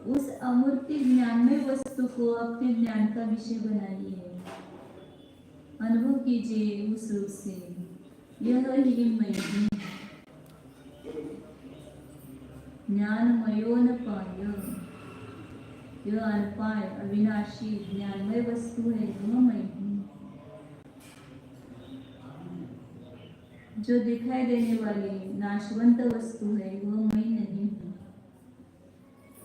Speaker 1: उस अमूर्तिक ज्ञानमय वस्तु को अपने ज्ञान का विषय बनाइए। अनुभव कीजिए उस रूप से, यह ही मैं हूँ। ज्ञानमयो न पाय, यह अनपाय अविनाशी ज्ञानमय वस्तु है, वह मैं हूँ। जो दिखाई देने वाली नाशवंत वस्तु है वह मैं नहीं हूँ।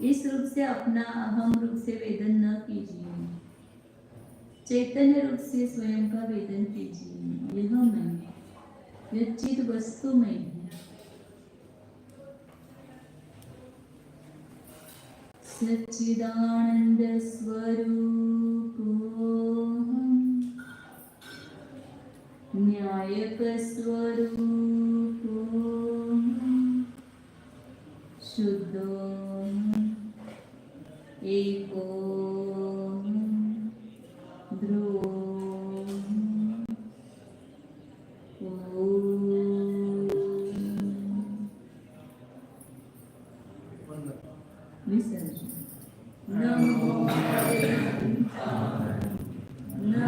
Speaker 1: इस रूप से अपना अहम रूप से वेदन न कीजिए, चैतन्य रूप से स्वयं का वेदन कीजिए। यह मैं, यह चित वस्तु मैं हूँ। सच्चिदानंद स्वरूप न्यायक स्वरूप शुद्ध एको ध्रुव विसर्जन. नमो